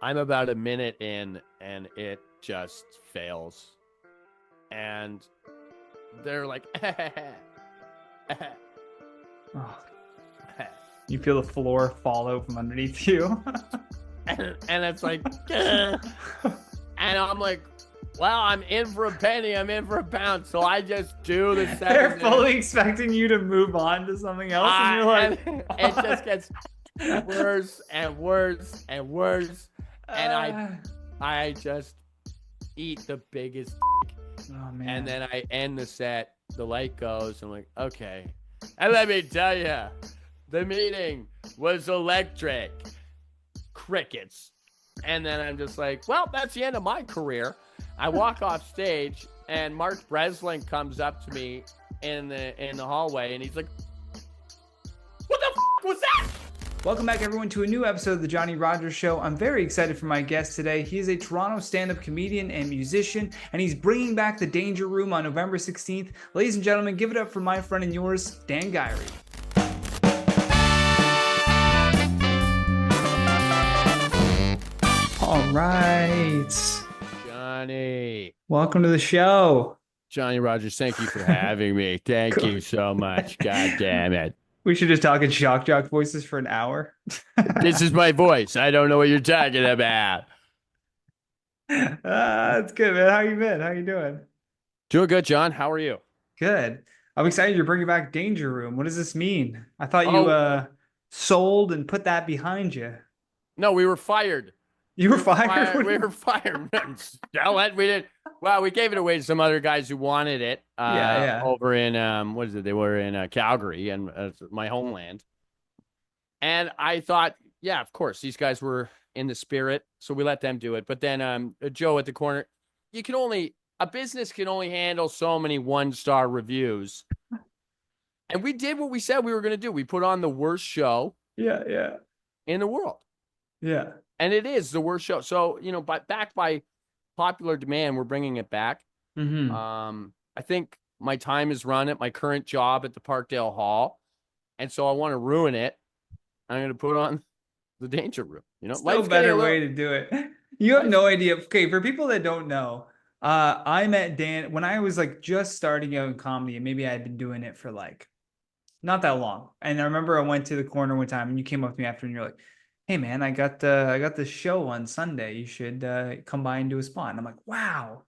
I'm about a minute in and it just fails. And they're like, Oh, you feel the floor fall out from underneath you. and it's like, and I'm like, well, I'm in for a penny, I'm in for a pound. So I just do the 7 They're minutes. fully expecting you to move on to something else, and you're like, And it just gets worse and worse and worse. And I just eat the biggest. Oh man. And then I end the set. The light goes. I'm like, okay. And let me tell you, the meeting was electric. Crickets. And then I'm just like, well, that's the end of my career. I walk off stage, and Mark Breslin comes up to me in the hallway, and he's like, what the was that? Welcome back, everyone, to a new episode of the Johnny Rogers Show. I'm very excited for my guest today. He is a Toronto stand-up comedian and musician, and he's bringing back the Danger Room on November 16th. Ladies and gentlemen, give it up for my friend and yours, Dan Guiry. All right. Johnny. Welcome to the show. Johnny Rogers, thank you for having me. Thank you so much. God damn it. We should just talk in shock jock voices for an hour. This is my voice. I don't know what you're talking about. That's good, man. How you been? How you doing? Doing good, John. How are you? Good. I'm excited you're bringing back Danger Room. What does this mean? I thought you sold and put that behind you. No, we were fired. You were fired? We were fired. We did. Well, we gave it away to some other guys who wanted it. Yeah. Over in what is it? They were in Calgary, and my homeland. And I thought, yeah, of course, these guys were in the spirit, so we let them do it. But then Joe at the corner, a business can only handle so many 1-star reviews. And we did what we said we were going to do. We put on the worst show in the world. Yeah. And it is the worst show. So, back by popular demand, we're bringing it back. Mm-hmm. I think my time is run at my current job at the Parkdale Hall. And so I want to ruin it. I'm going to put on the Danger Room. No better way to do it. You have no idea. Okay, for people that don't know, I met Dan when I was like just starting out in comedy, and maybe I had been doing it for like not that long. And I remember I went to the corner one time, and you came up to me after, and you're like, "Hey man, I got this show on Sunday. You should come by and do a spot." And I'm like, "Wow,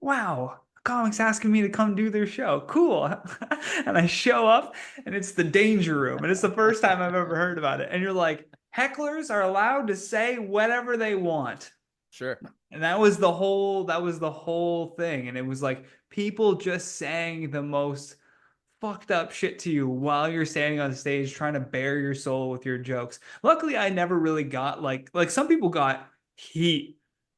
a comic's asking me to come do their show. Cool." And I show up, and it's the Danger Room, and it's the first time I've ever heard about it. And you're like, hecklers are allowed to say whatever they want. Sure. And that was the whole thing. And it was like people just saying the most fucked up shit to you while you're standing on stage trying to bare your soul with your jokes. Luckily, I never really got like some people got heat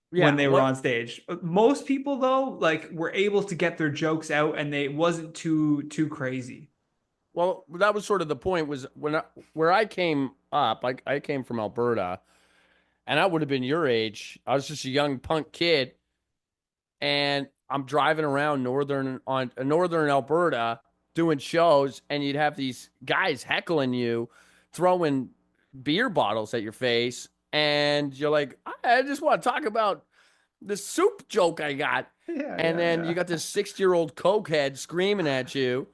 when they were on stage. Most people though, like were able to get their jokes out, and it wasn't too crazy. Well, that was sort of the point. Was where I came up. I came from Alberta, and I would have been your age. I was just a young punk kid, and I'm driving around northern Alberta doing shows, and you'd have these guys heckling you, throwing beer bottles at your face, and you're like, I just want to talk about the soup joke I got. And then you got this 60-year-old cokehead screaming at you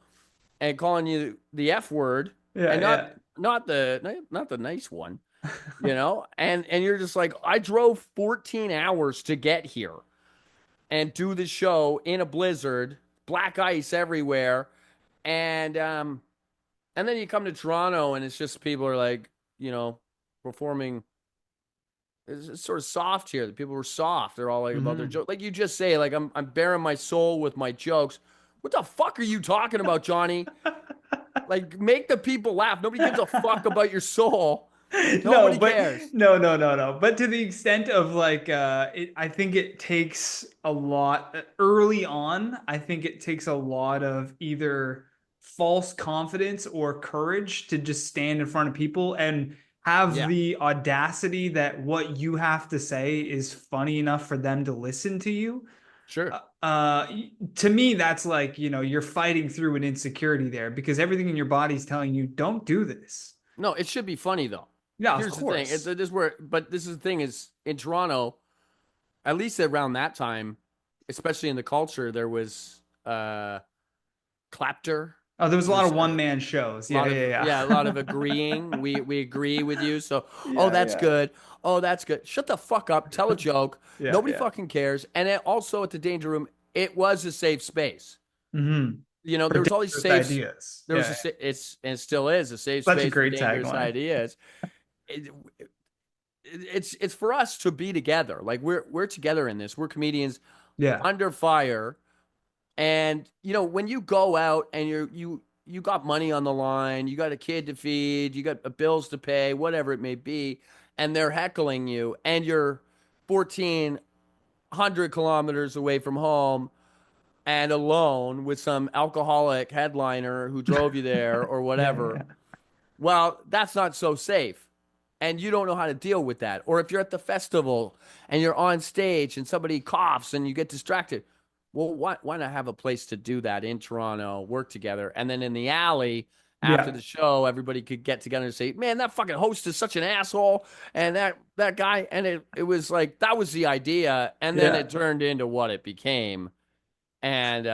and calling you the F word. Not the nice one, and you're just like, I drove 14 hours to get here and do the show in a blizzard, black ice everywhere. And then you come to Toronto, and it's just people are like, performing. It's sort of soft here. The people were soft. They're all like about their jokes. Like you just say, like I'm bearing my soul with my jokes. What the fuck are you talking about, Johnny? Like, make the people laugh. Nobody gives a fuck about your soul. Nobody cares. No. But to the extent of like, I think it takes a lot early on. I think it takes a lot of either false confidence or courage to just stand in front of people and have the audacity that what you have to say is funny enough for them to listen to you. Sure. To me, that's like, you're fighting through an insecurity there because everything in your body is telling you, don't do this. No, it should be funny though. Yeah, of here's the thing. course. It is where, but this is the thing is in Toronto, at least around that time, especially in the culture, there was clapter. Oh, there was a lot There's of one man shows. a Yeah, lot of yeah, yeah, a lot of agreeing. We agree with you. So, oh, yeah, that's yeah, good. Oh, that's good. Shut the fuck up. Tell a joke. yeah, Nobody yeah. fucking cares. And it, also at the Danger Room, it was a safe space. Mm-hmm. There For was all these dangerous safes. ideas. There was Yeah, a yeah. it's and it still is a safe Such a space for great dangerous tagline. ideas. It, it's for us to be together. Like we're together in this. We're comedians Yeah, under fire. And when you go out and you got money on the line, you got a kid to feed, you got bills to pay, whatever it may be, and they're heckling you, and you're 1,400 kilometers away from home and alone with some alcoholic headliner who drove you there or yeah, whatever. yeah, Well, that's not so safe. And you don't know how to deal with that. Or if you're at the festival and you're on stage and somebody coughs and you get distracted, well, why not have a place to do that in Toronto, work together, and then in the alley after yeah, the show, everybody could get together and say, "Man, that fucking host is such an asshole," and that guy, and it was like that was the idea, and then yeah. it turned into what it became, and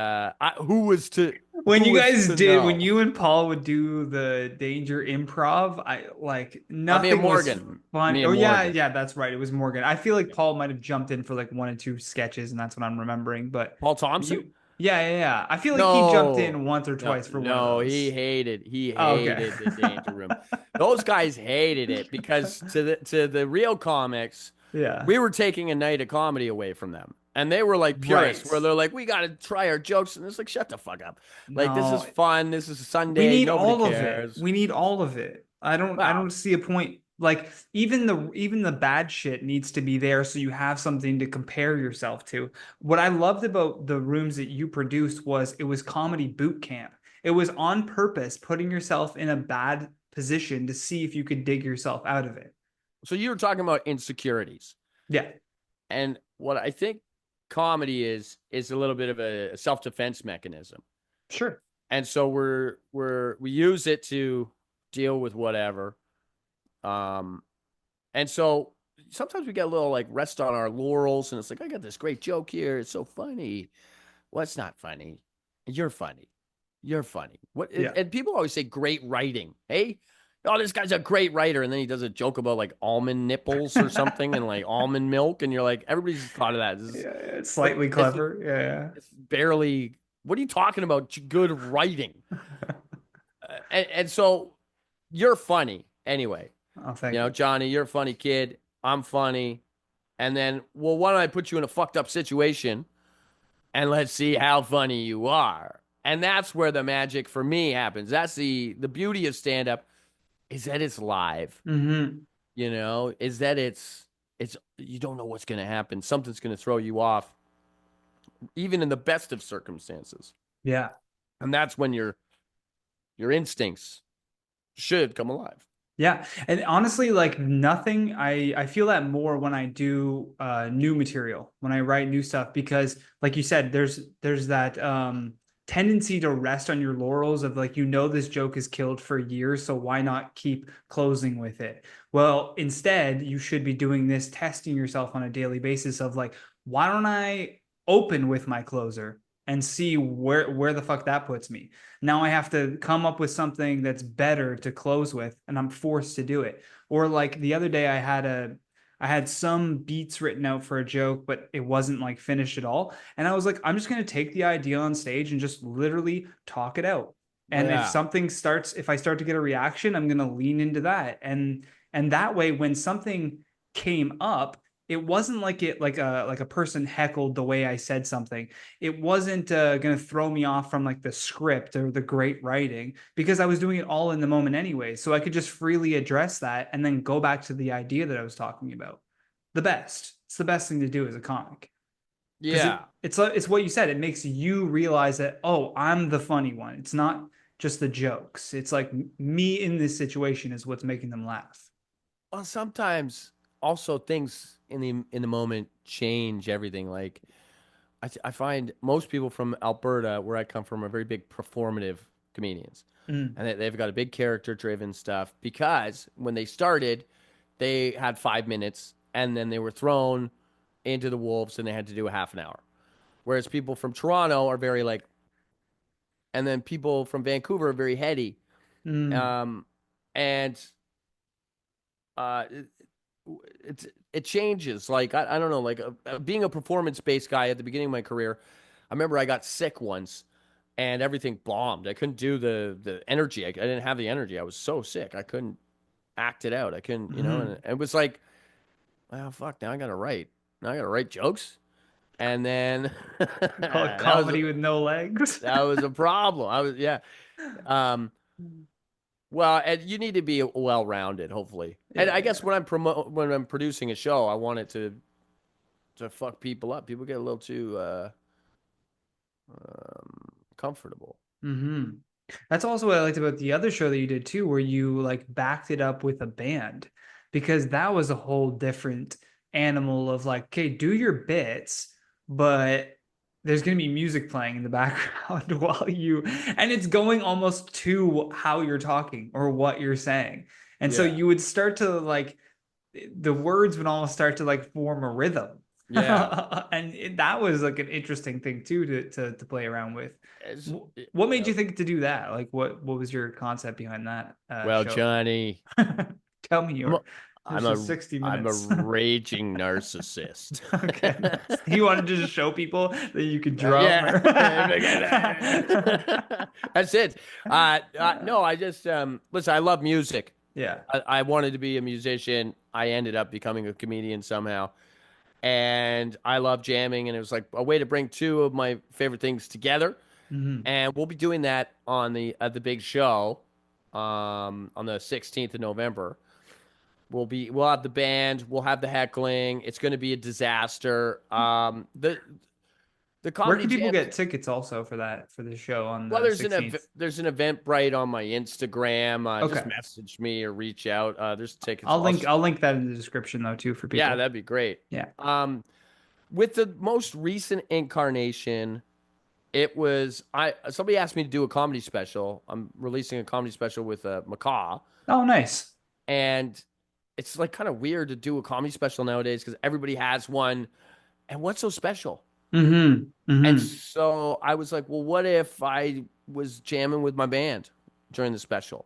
When who you was guys to did, when know? you and Paul would do the Danger Improv, I like Me and nothing was Morgan, fun. me Oh and yeah, Morgan. yeah, that's right. It was Morgan. I feel like Paul might have jumped in for like one or two sketches, and that's what I'm remembering. But Paul Thompson? you, yeah, yeah, yeah. I feel like he jumped No, in once or no, twice for one of no. those. He Oh, okay. hated the Danger Room. Those guys hated it because to the real comics, Yeah. we were taking a night of comedy away from them, and they were like purists, Right. where they're like, "We got to try our jokes," and it's like, "Shut the fuck up!" Like this is No, fun. This is a we Sunday. need Nobody all of it. cares. We need all of it. I Well, don't see a point. Like even the bad shit needs to be there so you have something to compare yourself to. What I loved about the rooms that you produced was it was comedy boot camp. It was on purpose putting yourself in a bad position to see if you could dig yourself out of it. so you were talking about insecurities, Yeah, and what I think comedy is a little bit of a self defense mechanism. sure. And so we use it to deal with whatever. Um, and so sometimes we get a little like rest on our laurels, and it's like I got this great joke here. It's so funny. Well, it's not funny. You're funny. You're funny. What? Yeah. And people always say great writing. Hey, oh, this guy's a great writer, and then he does a joke about like almond nipples or something, and like almond milk, and you're like, everybody's thought of that. Yeah, it's But slightly clever. Yeah, it's barely. What are you talking about? Good writing. yeah. And so you're funny anyway. Oh, thank you. Johnny, you're a funny kid. I'm funny. And then, well, why don't I put you in a fucked up situation and let's see how funny you are? And that's where the magic for me happens. That's the beauty of stand up is that it's live, Hmm. is that it's you don't know what's going to happen. Something's going to throw you off even in the best of circumstances. Yeah. And that's when your instincts should come alive. Yeah. And honestly, like nothing, I feel that more when I do new material, when I write new stuff, because like you said, there's that tendency to rest on your laurels of like, this joke is killed for years, so why not keep closing with it? Well, instead, you should be doing this, testing yourself on a daily basis of like, why don't I open with my closer and see where the fuck that puts me? Now I have to come up with something that's better to close with, and I'm forced to do it. Or like the other day, I had some beats written out for a joke, but it wasn't like finished at all. And I was like, I'm just gonna take the idea on stage and just literally talk it out. And Yeah. if I start to get a reaction, I'm gonna lean into that. And that way, when something came up, it wasn't like it like a person heckled the way I said something. It wasn't going to throw me off from like the script or the great writing because I was doing it all in the moment anyway. So I could just freely address that and then go back to the idea that I was talking about. It's the best thing to do as a comic because Yeah. it's what you said. It makes you realize that, oh, I'm the funny one. It's not just the jokes. It's like me in this situation is what's making them laugh. Well, sometimes also things in the moment change everything. Like I find most people from Alberta, where I come from, are very big performative comedians, Mm. and they've got a big character driven stuff because when they started, they had 5 minutes, and then they were thrown into the wolves, and they had to do a half an hour. Whereas people from Toronto are very like, and then people from Vancouver are very heady. Mm. Um, and uh, it changes. Like I don't know, like being a performance based guy at the beginning of my career, I remember I got sick once, and everything bombed. I couldn't do the energy. I didn't have the energy. I was so sick. I couldn't act it out. I couldn't, and Hmm. it was like, well, fuck. Now I gotta write. Now I gotta write jokes, and then Call it that was comedy with no legs. that was a problem. I was yeah. Um, well, and you need to be well rounded, hopefully. And Yeah, I guess yeah. when I'm producing a show, I want it to fuck people up. People get a little too comfortable. Hmm. That's also what I liked about the other show that you did too, where you like backed it up with a band, because that was a whole different animal of like, okay, do your bits, but there's going to be music playing in the background while you, and it's going almost to how you're talking or what you're saying. And so Yeah, you would start to like, the words would almost start to like form a rhythm. yeah. And that was like an interesting thing too to play around with. It's, What you made you know, think to do that? Like what was your concept behind that well, show? Johnny, Tell me I'm a, your I'm this is a 60 I'm a minutes. raging narcissist. Okay, nice. You wanted to just show people that you could drum Yeah, or that's it. No, I just listen. I love music. yeah. I wanted to be a musician. I ended up becoming a comedian somehow, and I love jamming. And it was like a way to bring two of my favorite things together. Hmm. And we'll be doing that on the at the big show, on the 16th of November. We'll have the band, we'll have the heckling. It's going to be a disaster. The Where comedy can people jams. get tickets also for that for the show on Well, the 16th? there's an Eventbrite on my Instagram. Just Okay. message me or reach out. There's tickets. I'll link that in the description though too for Yeah, people. that'd be great. Yeah. Um, with the most recent incarnation, it was I. Somebody asked me to do a comedy special. I'm releasing a comedy special with Macaw, Oh, nice. and it's like kind of weird to do a comedy special nowadays because everybody has one. And what's so special? Mm-hmm. And Mm-hmm. so I was like, well, what if I was jamming with my band during the special?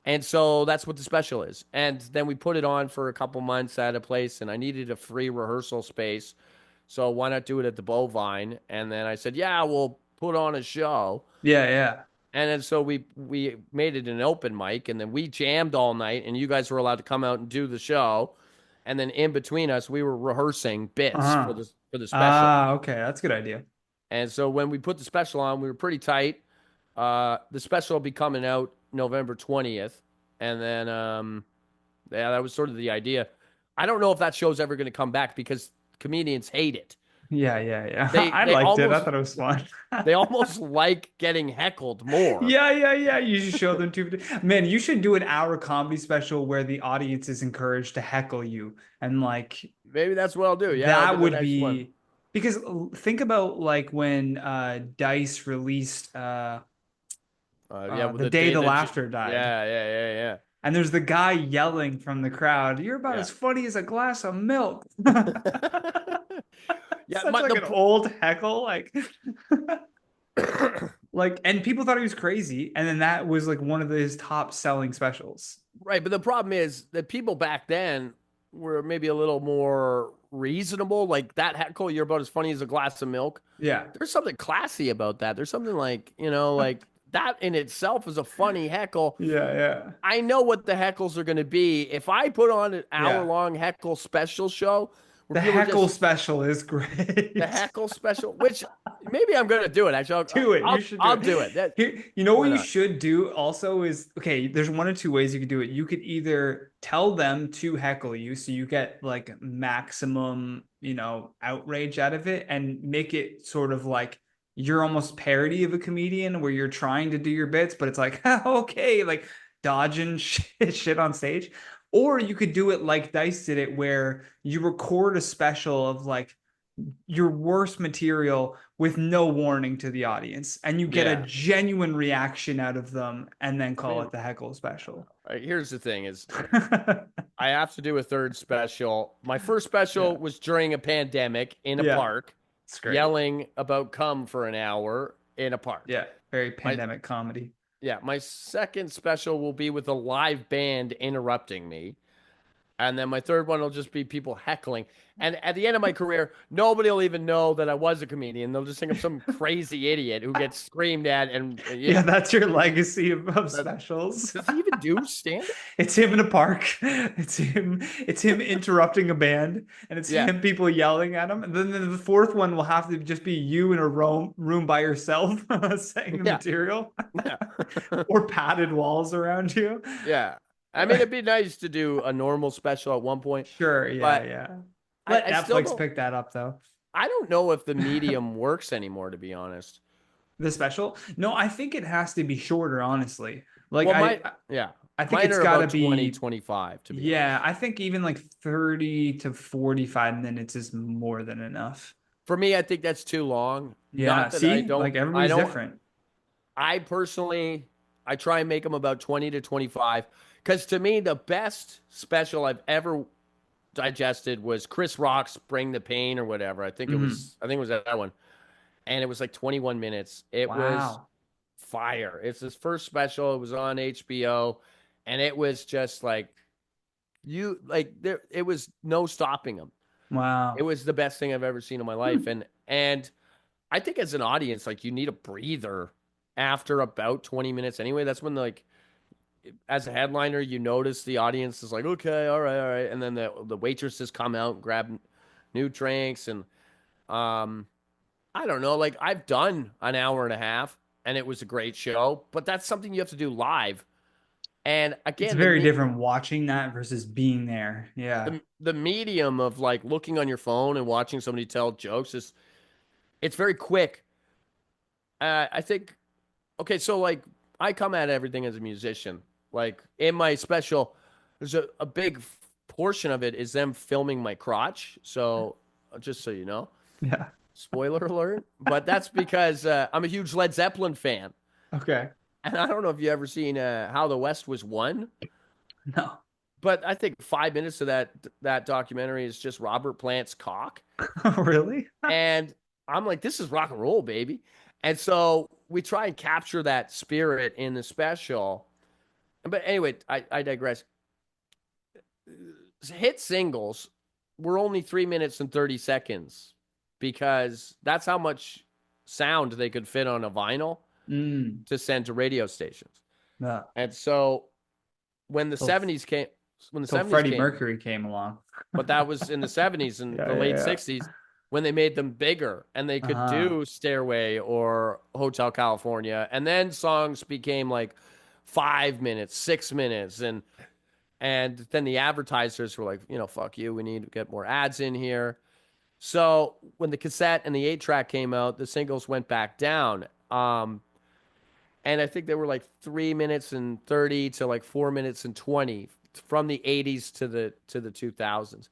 And so that's what the special is. And then we put it on for a couple months at a place, and I needed a free rehearsal space. So why not do it at the Bovine? And then I said, yeah, we'll put on a show. Yeah, yeah. And then so we made it an open mic, and then we jammed all night, and you guys were allowed to come out and do the show. And then in between us, we were rehearsing bits Uh-huh. for the special. Ah, okay. That's a good idea. And so when we put the special on, we were pretty tight. The special will be coming out November 20th. And then, yeah, that was sort of the idea. I don't know if that show's ever going to come back because comedians hate it. Yeah, yeah, yeah. They I they liked it. I almost thought it was fun. they almost like getting heckled more. Yeah, yeah, yeah. You should show them to man, you should do an hour comedy special where the audience is encouraged to heckle you. And like Maybe that's what I'll do. Yeah, that'll be that the would next one. be because think about like when Dice released Yeah, well, The the Day day the that Laughter Died. yeah, yeah, And there's the guy yelling from the crowd, "You're about yeah, as funny as a glass of milk." yeah. Yeah, Such like an the old heckle, like like, and people thought he was crazy, and then that was like one of his top selling specials. right, but the problem is that people back then were maybe a little more reasonable. Like that heckle, you're about as funny as a glass of milk. Yeah, There's something classy about that. There's something like, like that in itself is a funny heckle. yeah, yeah, I know what the heckles are going to be. If I put on an hour yeah. long heckle special show where The people are heckle just special is the great. heckle special, which maybe I'm going to do it. Actually, Do it. You should do I'll it. do it. Here, you know Why what you not? should do also is okay, there's one or two ways you could do it. You could either tell them to heckle you so you get like maximum, outrage out of it and make it sort of like you're almost parody of a comedian where you're trying to do your bits, but it's like, okay, like dodging shit on stage. Or you could do it like Dice did it, where you record a special of like your worst material with no warning to the audience and you get a Yeah. genuine reaction out of them and then I call mean, it the heckle special. here's the thing is I have to do a third special. My first special Yeah. was during a pandemic in a Yeah. park, It's great. yelling about cum for an hour in a park. Yeah. Very My pandemic comedy. Yeah, my second special will be with a live band interrupting me. And then my third one will just be people heckling. And at the end of my career, nobody will even know that I was a comedian. They'll just think I'm some crazy idiot who gets screamed at. And Yeah, that's your legacy of that, specials. does he even do stand up? It's him in a park. It's him interrupting a band, and it's Yeah. him people yelling at him. And then the fourth one will have to just be you in a room by yourself saying the Yeah. material, Yeah. or padded walls around you. Yeah. I mean, it'd be nice to do a normal special at one point, Sure, yeah, but yeah. I, Let I still Netflix don't. pick that up though. I don't know if the medium works anymore, to be honest. The special? No, I think it has to be shorter, honestly. Like Well, I yeah, I think mine it's are got to about 20, be 25, to be yeah, honest. I think even like 30 to 45 minutes is more than enough. For me, I think that's too long. Yeah, Not that I see? don't, Like I everybody's don't, different. I personally, I try and make them about 20 to 25. Because to me, the best special I've ever digested was Chris Rock's Bring the Pain or whatever. Hmm. I think it was that one. And it was like 21 minutes. It was Wow. fire. It's his first special. It was on HBO. And it was just like, it was no stopping him. It Wow. was the best thing I've ever seen in my life. Hmm. And I think as an audience, like you need a breather after about 20 minutes anyway. That's when like as a headliner, you notice the audience is like, okay, all right. And then the waitresses come out and grab new drinks. And um I don't know, like I've done an hour and a half and it was a great show, but that's something you have to do live. And It's again, very different watching that versus being there. Yeah. the medium of like looking on your phone and watching somebody tell jokes is it's very quick. I think okay, so like I come at everything as a musician. Like in my special, there's a big portion of it is them filming my crotch. So just so you know, Yeah. spoiler alert. But that's because I'm a huge Led Zeppelin fan, Okay. and I don't know if you ever seen How the West Was Won, No. but I think 5 minutes of that documentary is just Robert Plant's cock, Really? and I'm like, this is rock and roll, baby. And so we try and capture that spirit in the special. But anyway, I digress. Hit singles were only 3 minutes and 30 seconds because that's how much sound they could fit on a vinyl Mm. to send to radio stations. Yeah. And so when the Till, 70s came, when the till 70s Freddie came, Mercury came along. but that was in the 70s and Yeah, the late yeah, 60s when they made them bigger and they could yeah. do Stairway or Hotel California. And then songs became like 5 minutes, 6 minutes. And then the advertisers were like, fuck you. We need to get more ads in here. So when the cassette and the 8-track came out, the singles went back down. And I think they were like 3 minutes and 30 to like 4 minutes and 20 from the 80s to the 2000s.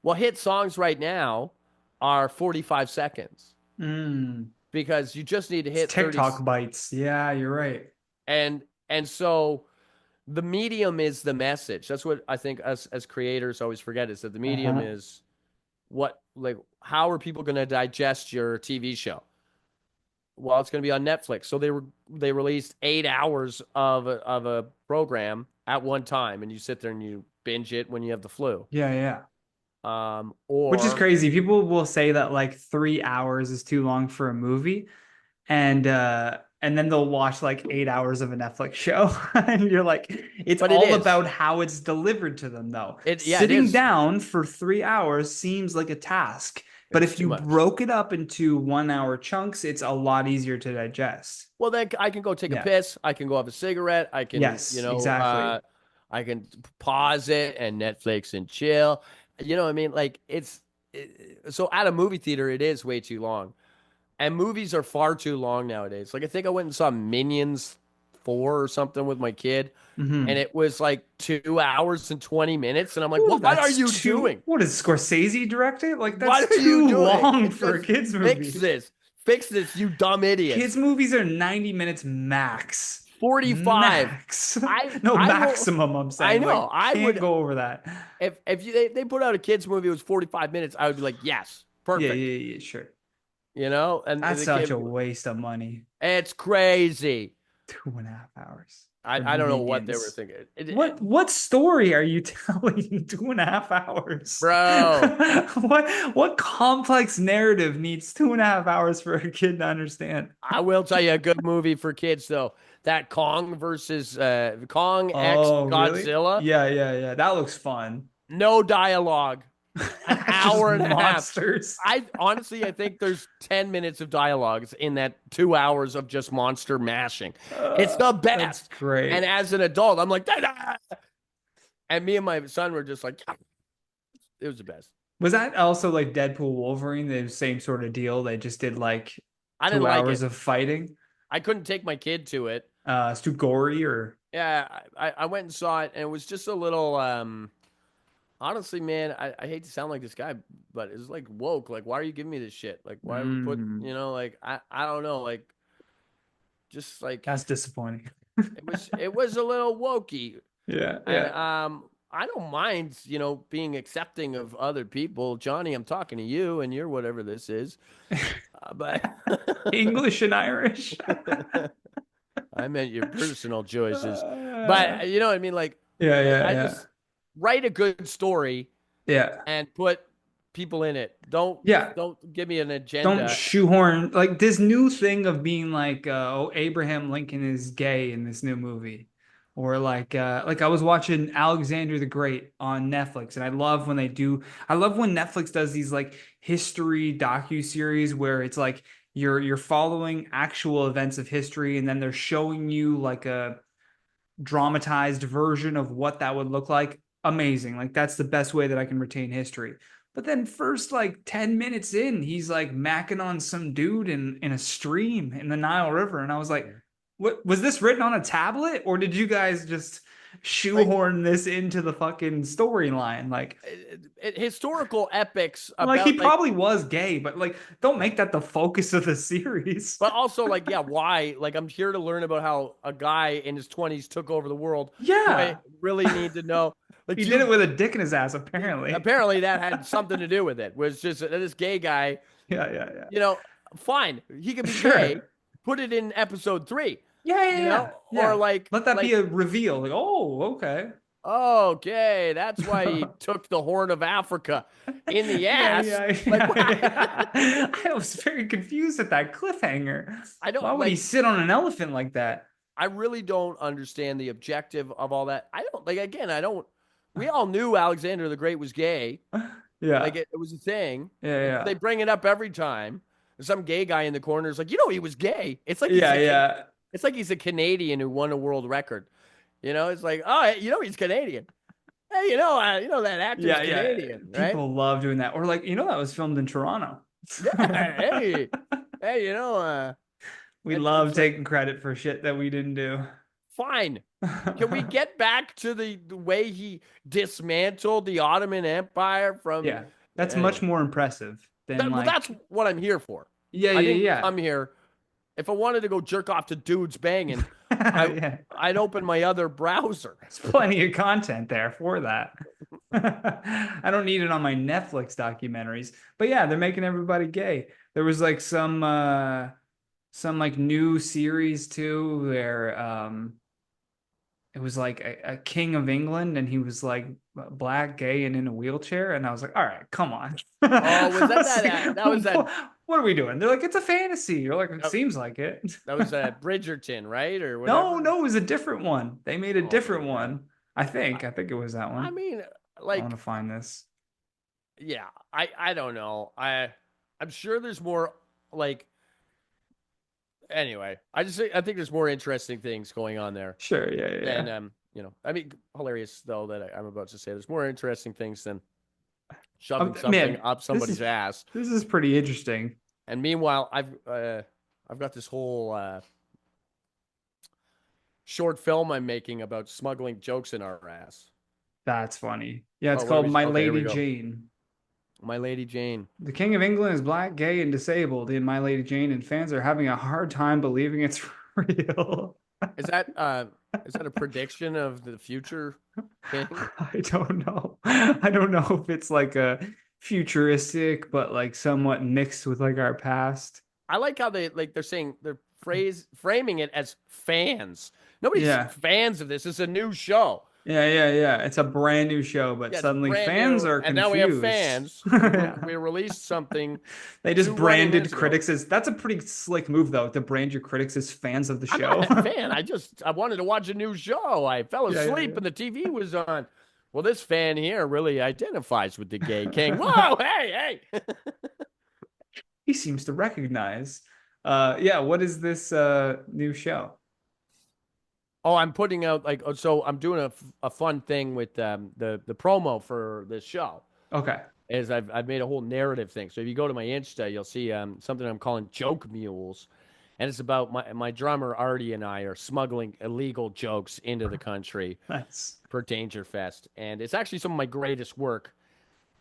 Well, hit songs right now are 45 seconds Mm. because you just need to It's hit 30 TikTok bites. Yeah, you're right. and so the medium is the message. That's what I think us as creators always forget is that the medium Uh-huh. is what like how are people going to digest your TV show? Well, it's going to be on Netflix. So they released 8 hours of a program at one time, and you sit there and you binge it when you have the flu. Yeah, yeah. Which is Or crazy. People will say that like 3 hours is too long for a movie, and then they'll watch like 8 hours of a Netflix show. And you're like, it's but it all is about how it's delivered to them, though. it Sitting is. down for 3 hours seems like a task. But It's if too you much. broke it up into 1 hour chunks, it's a lot easier to digest. Well, then I can go take a Yeah. piss. I can go have a cigarette. I can, Yes, exactly. I can pause it and Netflix and chill. You know what I mean? Like so at a movie theater, it is way too long. And movies are far too long nowadays. Like I think I went and saw Minions 4 or something with my kid, and Hmm. it was like 2 hours and 20 minutes. And I'm like, Oh, what are that's you too. doing? What is Scorsese directed? Like, that's What are you too doing? long for a Just kids' fix movie. this. Fix this, you dumb Kids' idiots. movies are 90 minutes max. 45. max. I No, I will maximum. I'm I saying know. like I can't would go over that. if they put out a kids movie that was 45 minutes, I would be like, "Yes, Yeah, perfect." yeah, yeah, sure. You know? And That's the such kid a waste of money. it's crazy. 2.5 hours for I don't know what they were minions. thinking. What story are you telling in 2.5 hours? Bro, What complex narrative needs 2.5 hours for a kid to understand? I will tell you a good movie for kids though. That Kong versus Kong X Oh, really? Godzilla, Yeah, yeah, yeah. That looks fun. no dialogue, an Just hour and a half. monsters. I honestly, I think there's 10 minutes of dialogues in that 2 hours of just monster mashing. It's the That's best. And great. as an adult, I'm like, "Da-da!" And me and my son were just like, "Yeah." It was the best. Was that also like Deadpool Wolverine, the same sort of deal? They just did like I didn't two like hours it. of fighting. I couldn't take my kid to it. It's too gory or Yeah, I went and saw it, and it was just a little. Honestly, man, I hate to sound like this guy, but it's like woke. Like, why are you giving me this shit? Like, why we put, mm, like I don't know, like just like that's disappointing. it was a little wokey, Yeah, and yeah. I don't mind being accepting of other people. Johnny, I'm talking to you, and you're whatever this is, but English and Irish. I meant your personal choices, Uh, but you know what I mean. Like, yeah, yeah, I yeah. just write a good story Yeah. and put people in it. Don't Yeah. don't give me an Don't agenda. shoehorn like this new thing of being like oh Abraham Lincoln is gay in this new movie. Or like I was watching Alexander the Great on Netflix and I love when Netflix does these like history docu-series where it's like you're following actual events of history and then they're showing you like a dramatized version of what that would look like. Amazing. Like that's the best way that I can retain history. But then first like 10 minutes in, he's like macking on some dude in a stream in the Nile River. And I was like, what was this written on a tablet? Or did you guys just Like shoehorn this into the fucking storyline? historical epics Like he about probably was gay, but like don't make that the focus of the series. but also like yeah, why? Like I'm here to learn about how a guy in his 20s took over the world. Do I Yeah. really need to know? Like He did it you with a dick in his ass, apparently. apparently that had something to do with it. Was just this gay guy, Yeah, yeah, yeah. you know, fine. He could be gay. Sure. Put it in episode 3, Yeah, yeah, yeah, or yeah. Let that be a reveal. Like, oh, okay. okay, that's why he took the Horn of Africa in the Yeah, ass. yeah, Like yeah, what? yeah. I was very confused at that cliffhanger. I Why don't would he like sit on an elephant like that? I really don't understand the objective of all that. I don't like again, I don't we all knew Alexander the Great was gay. Like Yeah, it was a thing. They yeah, bring it up every time. Some gay guy in the corner is like, he was gay. yeah, yeah, It's like he's a Canadian who won a world record. It's like, oh, he's Canadian. Hey, that actor's yeah, yeah. Canadian, right? People love doing that. Or like, that was filmed in Toronto. Yeah, hey, We it's love like taking credit for shit that we didn't do. fine. Can we get back to the way he dismantled the Ottoman Empire from Yeah, that's much anyway? more impressive than Well, that's like, what I'm here for. yeah, I yeah, didn't yeah. come here. If I wanted to go jerk off to dudes banging, I Yeah. I'd open my other browser. There's plenty of content there for that. I don't need it on my Netflix documentaries. But yeah, they're making everybody gay. There was like some like new series too where it was like a king of England and he was like black, gay, and in a wheelchair. And I was like, all right, come on. Oh, was I that was that like, that was that what are we doing? They're like, it's a fantasy. You're like, it that, seems like it. that was Bridgerton, right? Or No, whatever. no, it was a different one. They made a Oh different man. one. I I, think. I think it was that I one. mean, I want to like, find this. yeah, I don't know. I'm sure there's more like anyway. I think there's more interesting things going on there Sure, yeah, than yeah. I mean hilarious though that I'm about to say. There's more interesting things than shoving something Man, up this somebody's is ass. this is pretty interesting. And meanwhile, I've got this whole short film I'm making about smuggling jokes in our ass. That's funny. Yeah, it's Oh, what are called we? My Okay, here we Lady go. Jane. My Lady Jane. The King of England is black, gay, and disabled in My Lady Jane, and fans are having a hard time believing it's real. Is that a prediction of the future king? I don't know. I don't know if it's like a futuristic, but like somewhat mixed with like our past. I like how they're saying they're framing it as fans. Nobody's Yeah. fans of this. It's a new show. Yeah. It's a brand new show, but Yeah, it's suddenly brand fans new, are and now we have confused. fans. Yeah. We released something They just 2 months branded ago. critics as that's a pretty slick move though, to brand your critics as fans of the I'm show. not a fan. I wanted to watch a new show. I fell asleep Yeah. and the TV was on. Well, this fan here really identifies with the gay king. Whoa, hey. He seems to recognize. Yeah, what is this new show? Oh, I'm putting out so I'm doing a fun thing with the promo for this show. Okay. Is I've made a whole narrative thing. So if you go to my Insta, you'll see something I'm calling joke mules, and it's about my drummer Artie and I are smuggling illegal jokes into the country Nice. for Dangerfest, and it's actually some of my greatest work.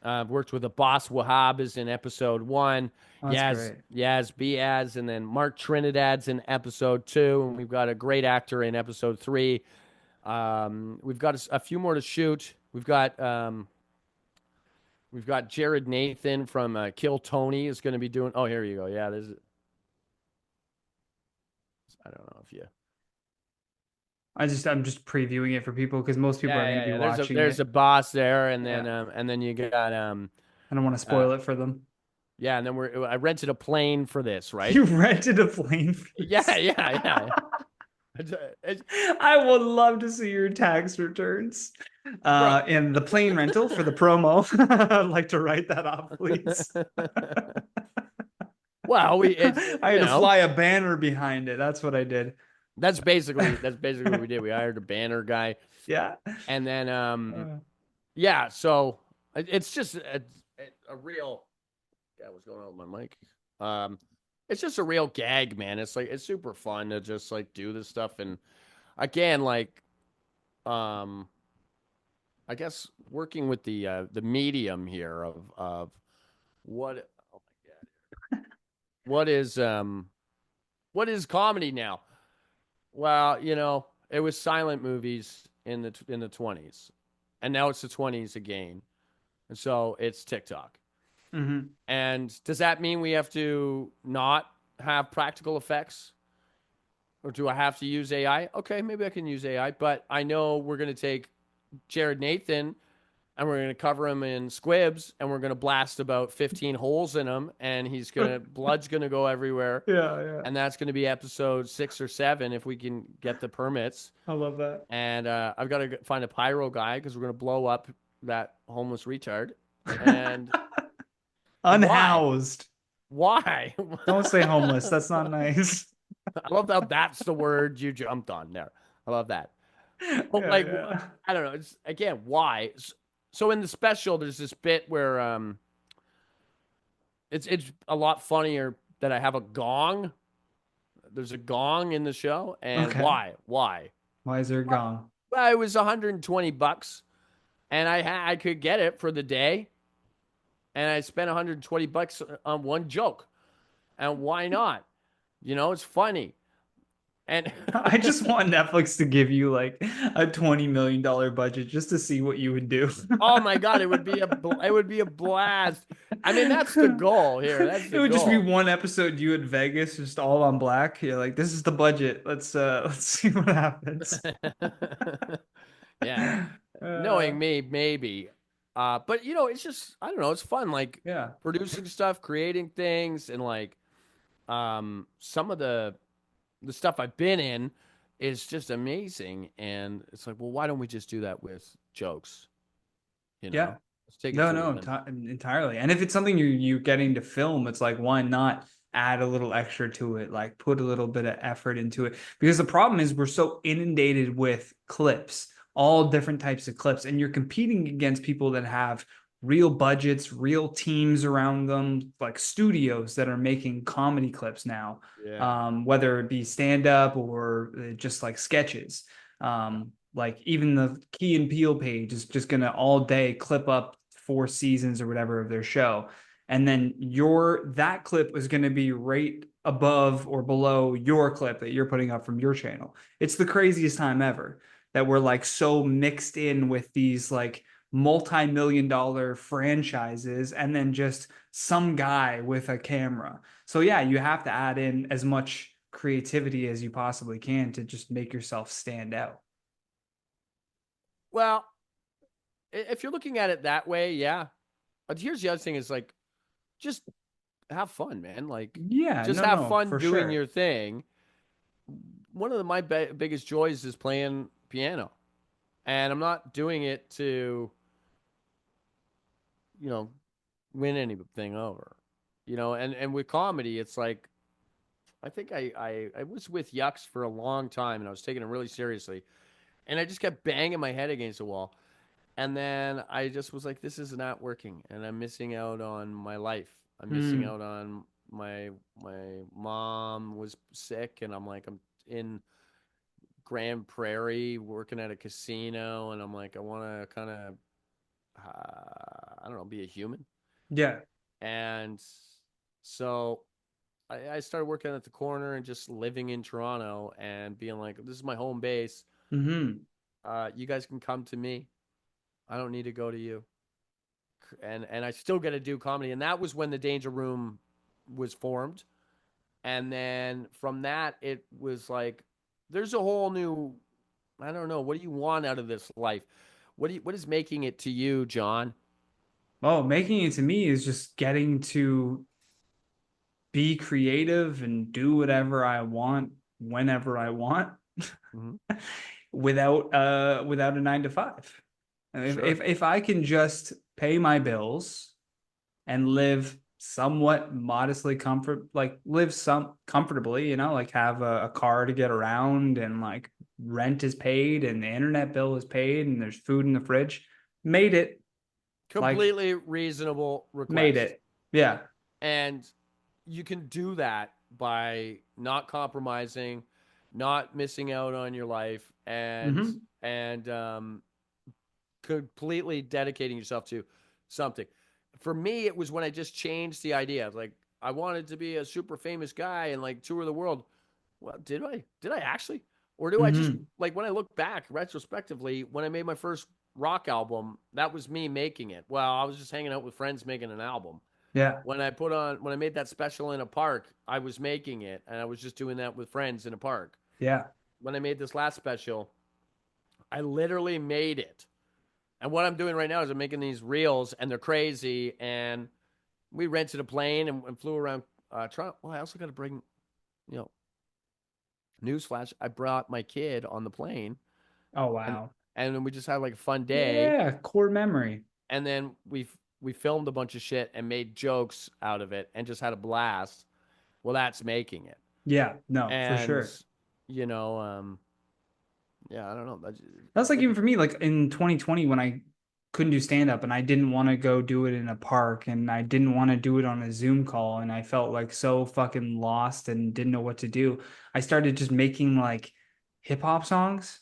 I've worked with the Boss Wahab is in episode 1, Oh, that's great. Yaz Biaz, and then Mark Trinidad's in episode 2, and we've got a great actor in episode 3. We've got a few more to shoot. We've got Jared Nathan from Kill Tony is going to be doing. Oh, here you go. Yeah, there's. I don't know if you. I'm just previewing it for people because most people are going to be watching There's a it. boss there, Yeah. and then you got I don't want to uh spoil it for them. yeah, and then I rented a plane for this, right? You rented a plane for Yeah, this. yeah. It's, it's, I would love to see your tax returns. bro. And the plane rental for the promo. I'd like to write that off, please. Well, I had to fly a banner behind it. That's what I did. that's basically what we did. We hired a banner guy, Yeah. and then Uh, yeah. So it's just a real. Yeah, what's going on with my mic? It's just a real gag, man. It's like it's super fun to just like do this stuff, and again, like, um, I guess working with the medium here of what. Oh my god, what is what is comedy now? Well, it was silent movies in the 20s, and now it's the 20s again, and so it's TikTok. mhm. And does that mean we have to not have practical effects? Or do I have to use AI? Okay, maybe I can use AI, but I know we're going to take Jared Nathan and we're going to cover him in squibs and we're going to blast about 15 holes in him and blood's going to go everywhere. Yeah. And that's going to be episode 6 or 7 if we can get the permits. I love that. And I've got to find a pyro guy because we're going to blow up that homeless retard. And why? Unhoused. Why? Don't say homeless. That's not nice. I love how that's the word you jumped on there. I love that. But like, Yeah. I don't know. It's again, why? So in the special, there's this bit where it's a lot funnier that I have a gong. There's a gong in the show, and Okay. why? Why? Why is there a gong? Well, it was $120, and I could get it for the day, and I spent $120 on one joke, and why not? It's funny. And I just want Netflix to give you like a $20 million budget just to see what you would do. oh my god, it would be a blast. I mean, that's the goal here. That's It the would just be goal. one episode you in Vegas, just all on black. You're like, this is the budget. Let's see what happens. Yeah, Uh, knowing me, maybe. But it's just I don't know. It's fun, like yeah. producing stuff, creating things, and like some of the stuff I've been in is just amazing. And it's like, well, why don't we just do that with jokes? Yeah. Let's take it No, to no, 11. entirely. And if it's something you getting to film, it's like why not add a little extra to it, like put a little bit of effort into it. Because the problem is we're so inundated with clips, all different types of clips, and you're competing against people that have real budgets, real teams around them, like studios that are making comedy clips now, Yeah. whether it be stand up or just like sketches. Like even the Key and Peele page is just gonna all day clip up 4 seasons or whatever of their show. and then that clip is going to be right above or below your clip that you're putting up from your channel. It's the craziest time ever that we're like so mixed in with these like multi-million-dollar franchises and then just some guy with a camera. So yeah, you have to add in as much creativity as you possibly can to just make yourself stand out. Well, if you're looking at it that way, yeah. But here's the other thing: is like just have fun, man. Like Yeah, just no, have no, fun for doing sure. your thing. One of my biggest joys is playing piano, and I'm not doing it to, you know, win anything over, and with comedy, it's like I think I was with Yucks for a long time, and I was taking it really seriously, and I just kept banging my head against the wall. And then I just was like, this is not working, and I'm missing out on my life. I'm missing Hmm. out on my mom was sick, and I'm in Grand Prairie working at a casino, and I'm like, I want to kind of, I don't know, be a human. Yeah. And so I started working at the corner and just living in Toronto and being like, this is my home base. Hmm. You guys can come to me. I don't need to go to you. And I still got to do comedy. And that was when the Danger Room was formed. And then from that, it was like, there's a whole new, I don't know, what do you want out of this life? What is making it to you, John? Oh, making it to me is just getting to be creative and do whatever I want whenever I want Mm-hmm. without a 9 to 5. Sure. If I can just pay my bills and live somewhat modestly live some comfortably, like have a car to get around and like rent is paid and the internet bill is paid and there's food in the fridge, made it, like Completely reasonable made request. it. Yeah. And you can do that by not compromising, not missing out on your life, Hmm. and completely dedicating yourself to something. For me, it was when I just changed the idea. Like I wanted to be a super famous guy and like tour the world. Well, did I? Did I actually? Or do I just Hmm. like when I look back retrospectively, when I made my first rock album, that was me making it. Well, I was just hanging out with friends making an album. Yeah. When I made that special in a park, I was making it and I was just doing that with friends in a park. Yeah. When I made this last special, I literally made it. And what I'm doing right now is I'm making these reels and they're crazy. And we rented a plane and flew around Toronto. Well, I also got to bring, you know, newsflash. I brought my kid on the plane Oh and wow. and then we just had like a fun day. Yeah, core memory. And then we filmed a bunch of shit and made jokes out of it and just had a blast. Well, that's making it. Yeah, no, for And sure. you know, yeah, I don't know. That's like If even for me, like in 2020 when I couldn't do stand up and I didn't want to go do it in a park and I didn't want to do it on a Zoom call and I felt like so fucking lost and didn't know what to do. I started just making like hip hop songs,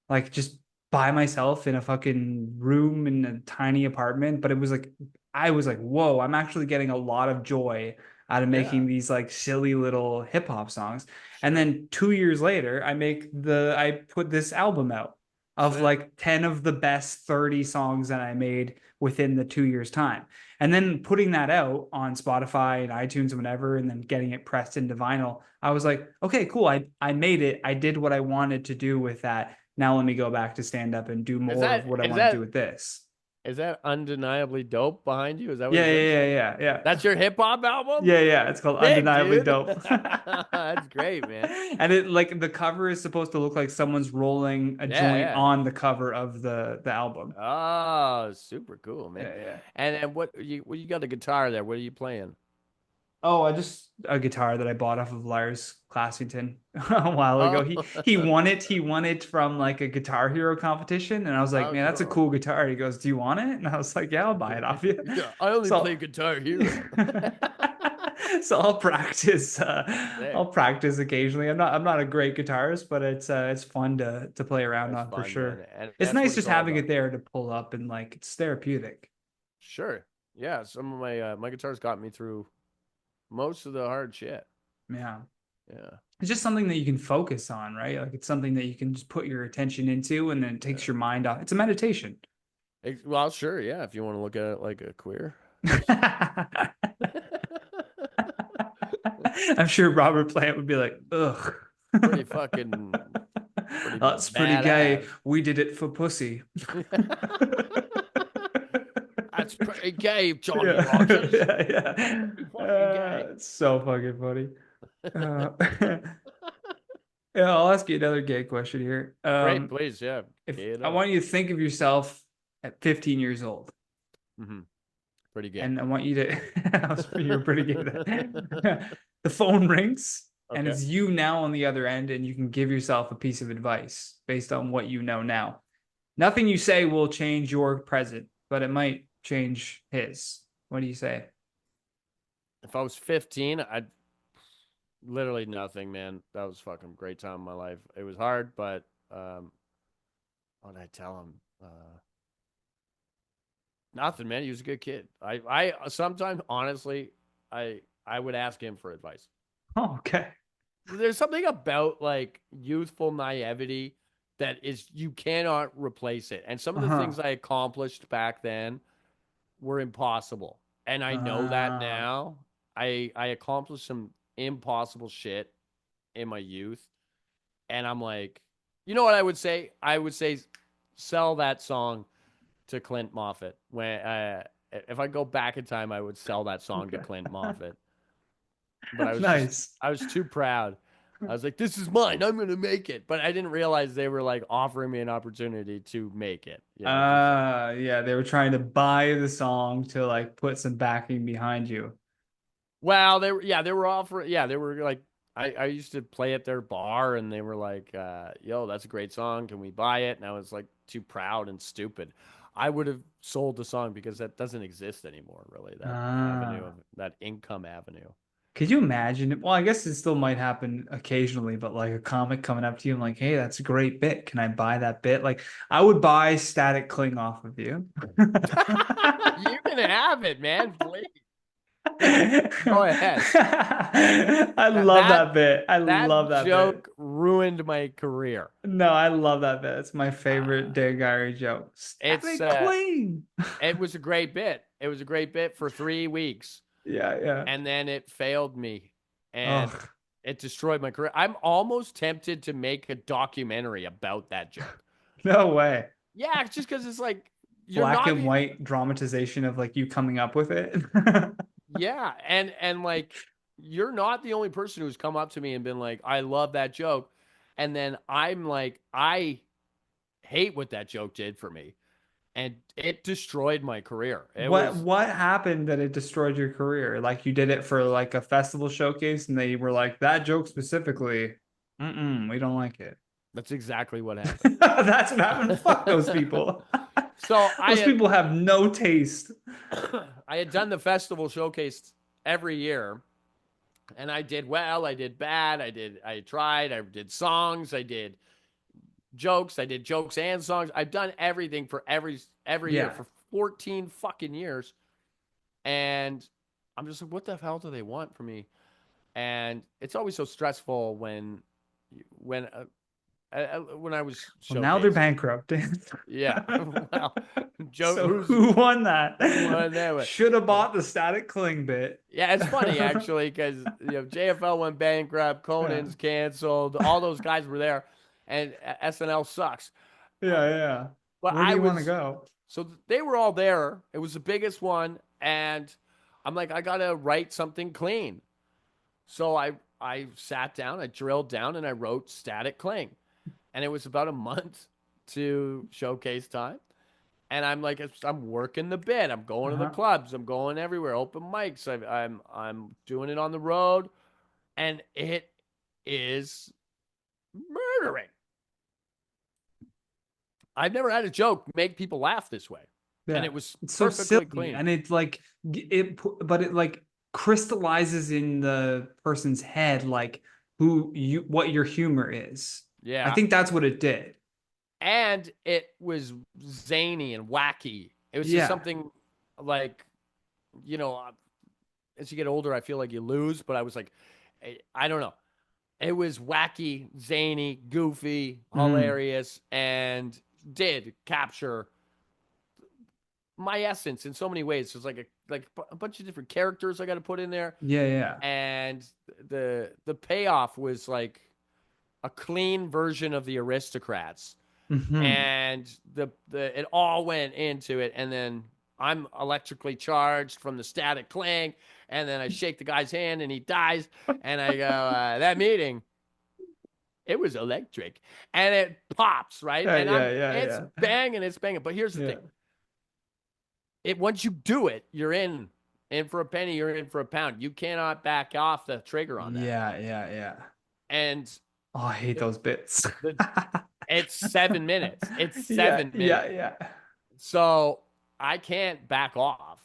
like just by myself in a fucking room in a tiny apartment. But it was like, I was like, whoa, I'm actually getting a lot of joy out of yeah, making these like silly little hip hop songs. And sure, then 2 years later, I put this album out of sick. like 10 of the best 30 songs that I made within the 2 years time. And then putting that out on Spotify and iTunes and whatever, and then getting it pressed into vinyl, I was like, okay, cool. I made it. I did what I wanted to do with that. Now let me go back to stand up and do Is more of that what I is want to do that with this. is that undeniably dope behind you? Is that what Yeah, it yeah, says? yeah, yeah, That's yeah. your hip hop album? Yeah, yeah. It's called Sick, Undeniably dude. Dope. That's great, man. And it like the cover is supposed to look like someone's rolling a Yeah, joint yeah. on the cover of the album. Oh, super cool, man. Yeah, yeah. And what you got the guitar there? What are you playing? Oh, I just a guitar that I bought off of Lars Classington a while ago. Oh, He won it. He won it from like a Guitar Hero competition, and I was like, oh, man, that's a cool. cool guitar. He goes, do you want it? And I was like, yeah, I'll buy it off you. Yeah, I only play So, Guitar Hero. so I'll practice. I'll Sick. practice occasionally. I'm not a great guitarist, but it's fun to play around That's on for fun, man. sure. And It's that's what nice it's just all having about. it there to pull up and like it's therapeutic. Sure. Yeah, some of my guitars got me through most of the hard shit. Yeah. Yeah. It's just something that you can focus on, right? Like it's something that you can just put your attention into and then it takes Yeah. your mind off. It's a meditation. Well, sure, yeah, if you want to look at it like a queer. I'm sure Robert Plant would be like, ugh. Pretty fucking pretty That's pretty gay. badass. We did it for pussy. That's pretty gay, Johnny Yeah, Rogers. yeah, yeah. Pretty fucking gay. It's so fucking funny. Yeah, I'll ask you another gay question here. Great, please, yeah. If Gay it I up. want you to think of yourself at 15 years old, Hmm. Pretty gay. and I want you to, you're pretty good at that. The phone rings, and Okay. it's you now on the other end, and you can give yourself a piece of advice based on what you know now. Nothing you say will change your present, but it might change his. What do you say? If I was 15, I'd literally nothing, man. That was fucking great time in my life. It was hard, but what did I tell him? Nothing, man. He was a good kid. I sometimes honestly, I would ask him for advice. Oh, okay. There's something about like youthful naivety that is you cannot replace it. And some of the Uh-huh. things I accomplished back then were impossible. And I know that Uh, now. I accomplished some impossible shit in my youth. And I'm like, you know what I would say? I would say sell that song to Clint Moffat. When if I go back in time, I would sell that song to okay. Clint Moffat. But Nice. I was too proud. I was like, this is mine. I'm gonna make it. But I didn't realize they were like offering me an opportunity to make it. You know, just like Yeah, they were trying to buy the song to like put some backing behind you. well, they were yeah, they were offering yeah, they were like I used to play at their bar and they were like, yo, that's a great song. Can we buy it? And I was like too proud and stupid. I would have sold the song because that doesn't exist anymore, really, that avenue of Ah. that income avenue. Could you imagine? Well, I guess it still might happen occasionally, but like a comic coming up to you and like, hey, that's a great bit. Can I buy that bit? Like, I would buy Static Cling off of you. You can have it, man. Please. Go ahead. I That love that that bit. I that love that bit. joke ruined my career. No, I love that bit. It's my favorite Uh, Dan Guiry joke. it's Static Cling. it was a great bit. It was a great bit for 3 weeks, Yeah, yeah. and then it failed me, and Oh, it destroyed my career. I'm almost tempted to make a documentary about that joke. no way. Yeah, it's just because it's like you're Black not. and white dramatization of like you coming up with it. Yeah, and like you're not the only person who's come up to me and been like, "I love that joke," and then I'm like, I hate what that joke did for me, and it destroyed my career. It was What happened that it destroyed your career? Like you did it for like a festival showcase and they were like that joke specifically. Mm-mm, we don't like it. that's exactly what happened. That's what happened. Fuck those people. So Those people have no taste. I had done the festival showcase every year, and I did well, I did bad, I tried, I did songs, I did jokes and songs. I've done everything for every year Yeah. for 14 fucking years. And I'm just like, what the hell do they want from me? And it's always so stressful when when I was Well, now they're showcasing. bankrupt. Yeah. Well, Joe, So who won that? who won that one? Should have bought the Static Cling bit. Yeah, it's funny actually because JFL went bankrupt, Yeah. Conan's canceled, all those guys were there, and SNL sucks. Yeah, yeah. But Where do I you want to was go? so they were all there. It was the biggest one, and I'm like, I gotta write something clean. So I sat down, I drilled down, and I wrote Static Cling, and it was about a month to showcase time. And I'm like, I'm working the bit. I'm going to the Uh-huh. clubs. I'm going everywhere. Open mics. I'm doing it on the road, and it is murdering. I've never had a joke make people laugh this way, and Yeah. it was It's so perfectly silly clean. and it's like but it like crystallizes in the person's head like who you what your humor is. I Yeah, think that's what it did. and it was zany and wacky. It was just Yeah. something like you know, as you get older, I feel like you lose, but I was like, I don't know. It was wacky, zany, goofy, Mm. hilarious, and did capture my essence in so many ways. There's like a bunch of different characters I got to put in there, Yeah, yeah. and the payoff was like a clean version of the Aristocrats, Hmm. and the it all went into it, and then I'm electrically charged from the static clang, and then I shake the guy's hand and he dies, and I go that meeting it was electric, and it pops right, Yeah, and I'm yeah, yeah, it's banging. But here's the yeah. thing: it once you do it, you're in for a penny, you're in for a pound. You cannot back off the trigger on that, Yeah, yeah, yeah. and Oh, I hate the those bits. the it's 7 minutes. It's Yeah, seven yeah, minutes. yeah. So I can't back off.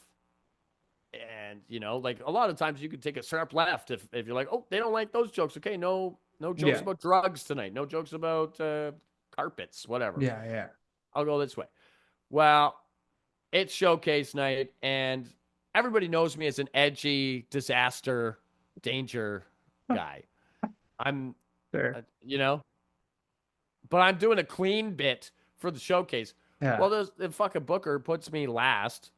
And like a lot of times you could take a sharp left if you're like, oh, they don't like those jokes. Okay, no jokes Yeah, about drugs tonight. No jokes about carpets, whatever. yeah, yeah. I'll go this way. Well, it's showcase night, and everybody knows me as an edgy disaster danger guy. I'm, Sure. you know, but I'm doing a clean bit for the showcase. Yeah. Well, the fucking booker puts me last.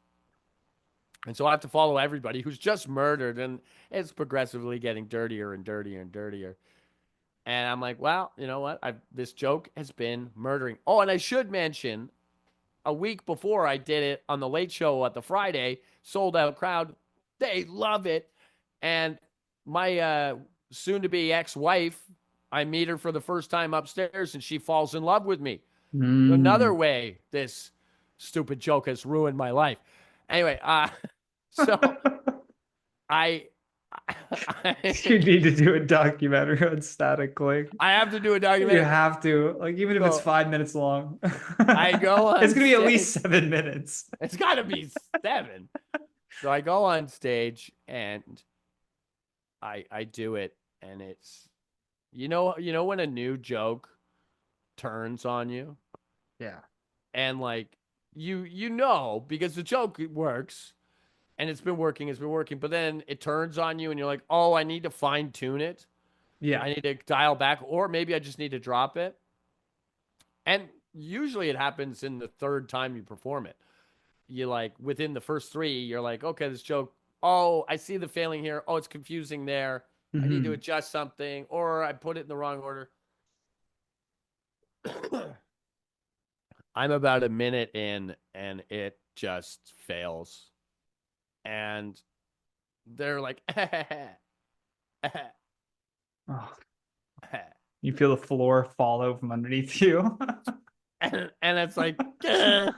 And so I have to follow everybody who's just murdered, and it's progressively getting dirtier and dirtier and dirtier. And I'm like, well, you know what? This joke has been murdering. Oh, and I should mention, a week before I did it on the Late Show at the Friday, sold out crowd. They love it. And my soon to be ex wife, I meet her for the first time upstairs, and she falls in love with me. Another Mm. way this stupid joke has ruined my life. Anyway, so I, You I, need to do a documentary on Static Cling. I have to do a You documentary. have to, like, even if it's So 5 minutes long. I go It's on gonna be at stage. least 7 minutes. It's got to be 7. So I go on stage and I do it, and it's when a new joke turns on you, Yeah. and like because the joke works, and it's been working, but then it turns on you, and you're like, oh, I need to fine tune it. Yeah. I need to dial back, or maybe I just need to drop it. And usually it happens in the third time you perform it. You like within the first 3, you're like, okay, this joke, oh, I see the failing here. Oh, it's confusing there. I need to Hmm. adjust something, or I put it in the wrong order. I'm about a minute in, and it just fails. And they're like, Oh, you feel the floor fall out from underneath you. and it's like, and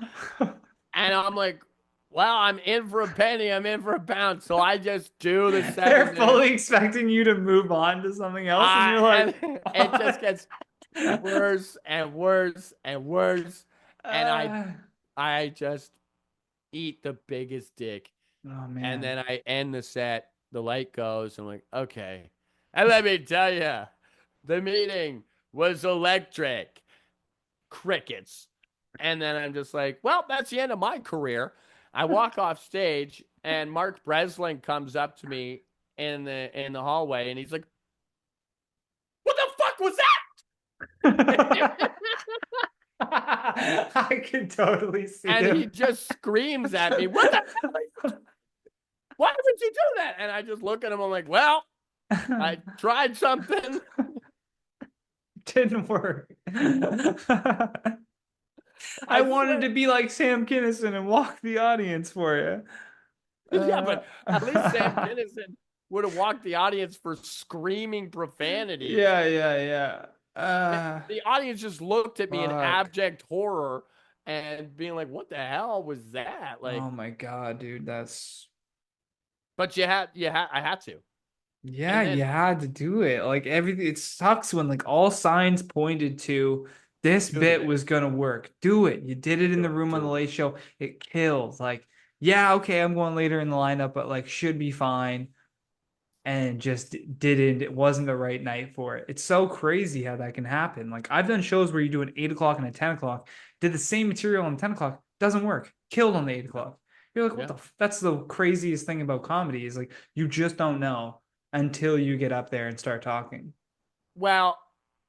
I'm like, well, I'm in for a penny, I'm in for a pound. So I just do the They're 7 minutes. fully expecting you to move on to something else, and you're like, And it just gets worse and worse and worse. And uh, I just eat the biggest dick. oh And man. then I end the set. The light goes. I'm like, okay. And let me tell you, the meeting was electric. Crickets. And then I'm just like, well, that's the end of my career. I walk off stage, and Mark Breslin comes up to me in the hallway, and he's like, what the fuck was that? I can totally see And he him. just screams at me, what the hell? Why would you do that? And I just look at him. I'm like, well, I tried something. Didn't work. I I wanted to swear. be like Sam Kinison and walk the audience for you. Yeah, but at least Sam Kinison would have walked the audience for screaming profanities. Yeah, yeah, yeah. The audience just looked at me in Fuck. abject horror and being like, what the hell was that? Like, Oh my God, dude. That's but I had to. yeah, And you then had to do it. Like everything, it sucks when like all signs pointed to this do the bit bit. was gonna work. Do it. You did it in the room on the Do it. Late Show. It killed. Like, yeah, okay, I'm going later in the lineup, but like should be fine. And just didn't. It wasn't the right night for it. It's so crazy how that can happen. Like I've done shows where you do an 8 o'clock and a 10 o'clock, did the same material on 10 o'clock, doesn't work. Killed on the 8 o'clock. You're like, what Yeah. the? That's the craziest thing about comedy is like you just don't know until you get up there and start talking. Well,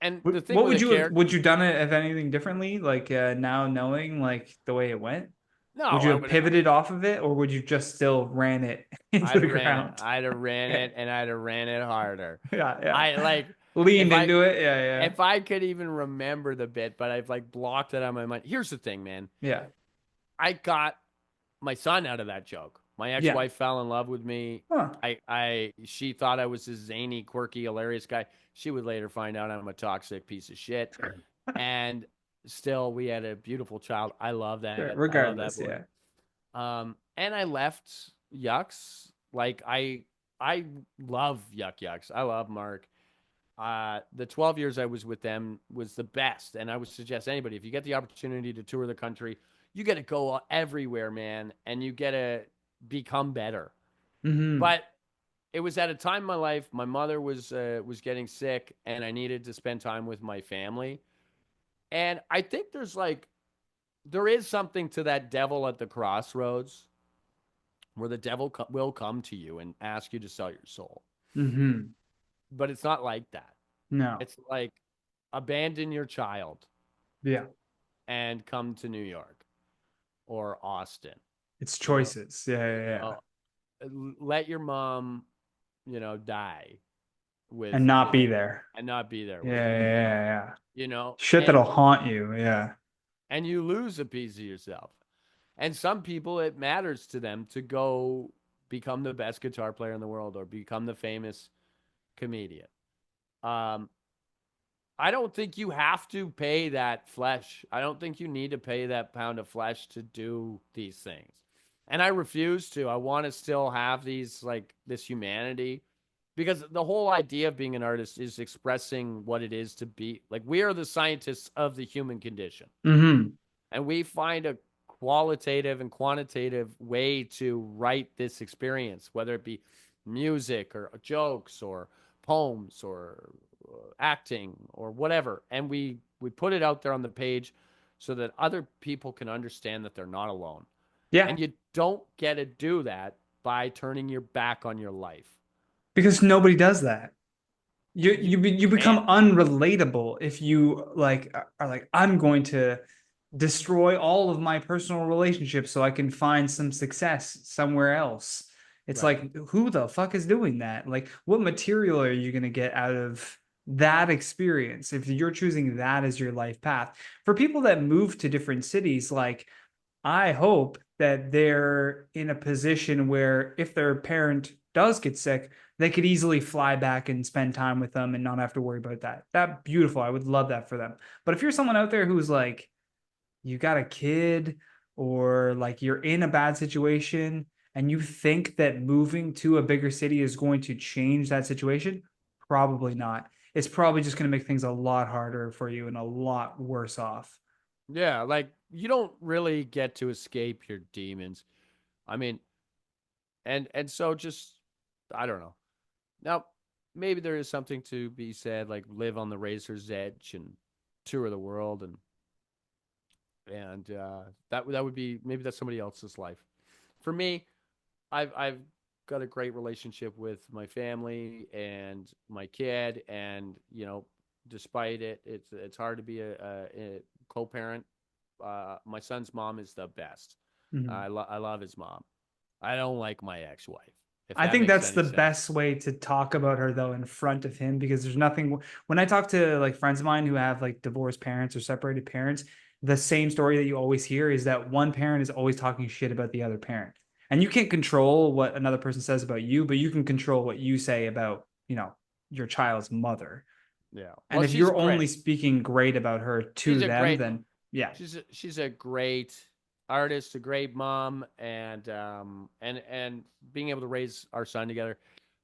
and the thing What with a character, would you done it if anything differently? Like now knowing like the way it went, no, would you I have would. pivoted off of it, or would you just still ran it into I'd the have ran it. ground? I'd have ran Okay. it, and I'd have ran it harder. Yeah, yeah. I like if Leaned I into it. Yeah, yeah, if I could even remember the bit, but I've like blocked it out of my mind. Here's the thing, man. yeah, I got my son out of that joke. My yeah. ex-wife fell in love with me. Huh. She thought I was this zany, quirky, hilarious guy. She would later find out I'm a toxic piece of shit. And still, we had a beautiful child. I love Sure. that. I love that Regardless, boy. yeah. And I left Yucks. Like I love Yucks. I love Mark. The 12 years I was with them was the best. And I would suggest anybody, if you get the opportunity to tour the country, you get to go everywhere, man, and you get to become better. Mm-hmm. But it was at a time in my life, my mother was getting sick, and I needed to spend time with my family. And I think there is something to that devil at the crossroads where the devil will come to you and ask you to sell your soul. Mm-hmm. But it's not like that. No. It's like abandon your child Yeah. and come to New York or Austin It's or choices. Yeah, you yeah, yeah. know let your mom die with And not be there. and not be there Yeah, with yeah, you yeah, yeah. you know Shit that'll haunt you. Yeah. and you lose a piece of yourself. And some people, it matters to them to go become the best guitar player in the world or become the famous comedian. um I don't think you have to pay that flesh. I don't think you need to pay that pound of flesh to do these things. And I refuse to. I want to still have these, like, this humanity, because the whole idea of being an artist is expressing what it is to be. Like, we are the scientists of the human condition, Mm-hmm. and we find a qualitative and quantitative way to write this experience, whether it be music or jokes or poems or acting or whatever, and we put it out there on the page so that other people can understand that they're not alone. Yeah. And you don't get to do that by turning your back on your life. Because nobody does that. You You can't. become unrelatable if you like are like I'm going to destroy all of my personal relationships so I can find some success somewhere else. It's Right. like who the fuck is doing that? Like what material are you going to get out of that experience if you're choosing that as your life path? For people that move to different cities, like I hope that they're in a position where if their parent does get sick, they could easily fly back and spend time with them and not have to worry about that. That beautiful. I would love that for them. But if you're someone out there who's like, you got a kid or like you're in a bad situation and you think that moving to a bigger city is going to change that situation, probably not. It's probably just going to make things a lot harder for you and a lot worse off. Yeah, like you don't really get to escape your demons. I mean, and so just I don't know. Now, maybe there is something to be said, like live on the razor's edge and tour the world, and that would be, maybe that's somebody else's life. For me, I've got a great relationship with my family and my kid, and despite it's hard to be a co-parent. My son's mom is the best. Mhm. I love his mom. I don't like my ex-wife, if I that think makes that's any the sense. best way to talk about her though in front of him because there's nothing when I talk to like friends of mine who have like divorced parents or separated parents, the same story that you always hear is that one parent is always talking shit about the other parent. And you can't control what another person says about you, but you can control what you say about, your child's mother. Yeah. And Well, if she's you're only great. speaking great about her She's to a them, great then yeah. she's a great artist, a great mom, and being able to raise our son together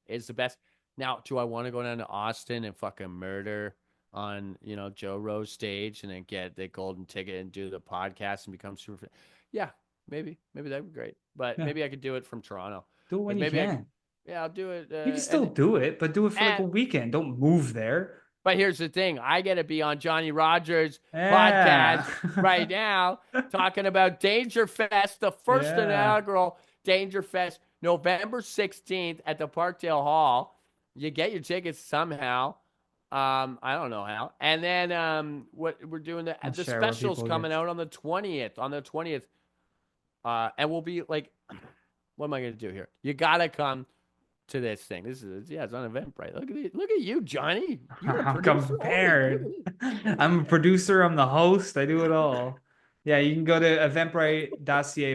is the best. Now, do I want to go down to Austin and fucking murder on Joe Rose stage and then get the golden ticket and do the podcast and become super? Yeah, maybe that'd be great. But Yeah. maybe I could do it from Toronto. Do it when Like you maybe I could. can. Yeah, I'll do it. You can still do it, but do it for like a And weekend. Don't move there. But here's the thing. I get to be on Johnny Rogers' Yeah. podcast right now talking about Dangerfest, the first Yeah. inaugural Dangerfest, November 16th at the Parkdale Hall. You get your tickets somehow. I don't know how. And then what we're doing I'll the share where specials people coming get. out on the 20th. On the 20th. And we'll be like, what am I gonna do here? You gotta come to this thing. This is it's on Eventbrite. Look at you, Johnny. You're a I'm producer. Holy, look prepared. at I'm a producer. I'm the host. I do it all. Yeah, you can go to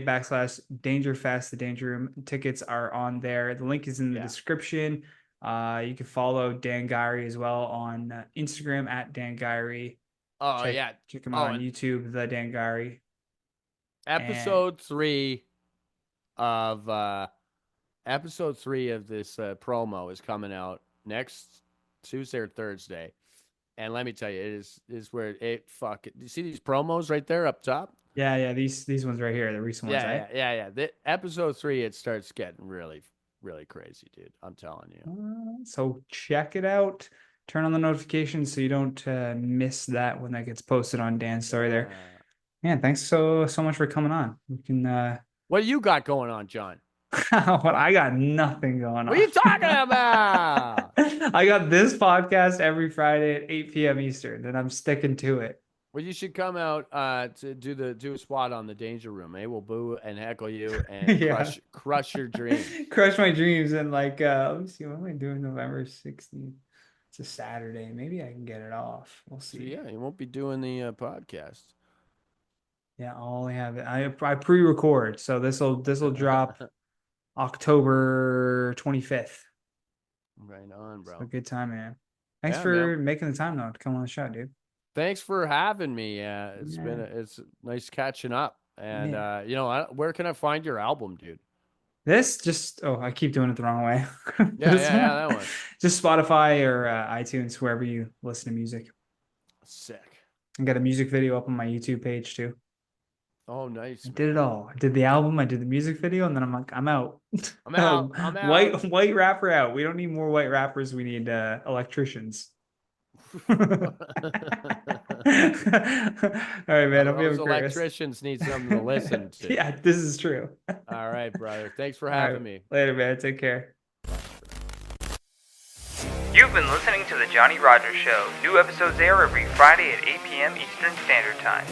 eventbrite.ca/Dangerfest. The Danger Room tickets are on there. The link is in the yeah. description. You can follow Dan Guiry as well on Instagram at Dan Guiry. Oh Check yeah. check him out Oh, on and YouTube, the Dan Guiry. And episode three of episode three of this promo is coming out next Tuesday or Thursday. And let me tell you, it is where it fuck. You see these promos right there up top? yeah, these ones right here, the recent ones, eh? Yeah. The episode three, it starts getting really, really crazy, dude. I'm telling you. So check it out. Turn on the notifications so you don't miss that when that gets posted on Dan's story there. Yeah. Man, thanks so much for coming on. We can What do you got going on, John? what I got nothing going What are on. you talking about? I got this podcast every Friday at 8 p.m. Eastern, and I'm sticking to it. Well, you should come out to do a spot on the Danger Room. Eh? We'll boo and heckle you and Yeah. crush your dreams. Crush my dreams and like let me see, what am I doing November 16th? It's a Saturday. Maybe I can get it off. We'll So see. yeah, you won't be doing the podcast. Yeah, I'll only have it. I pre-record, so this will drop October 25th. Right on, So a bro. good time, man. Thanks Yeah, man. for making the time though to come on the show, dude. Thanks for having me. Yeah, It's nice catching up. And yeah. where can I find your album, dude? This just I keep doing it the wrong way. This Yeah, one, that one. just Spotify or iTunes, wherever you listen to music. Sick. I got a music video up on my YouTube page too. Oh, I nice, did it man. all. I did the album, I did the music video, and then I'm like, I'm out. I'm out. I'm out. White rapper out. We don't need more white rappers. We need electricians. All right, man. Hope you have Those a great rest. electricians need something to listen to. Yeah, this is true. All All right, brother. Thanks for right, having me. later, man. Take care. You've been listening to The Johnny Rogers Show. New episodes air every Friday at 8 p.m. Eastern Standard Time.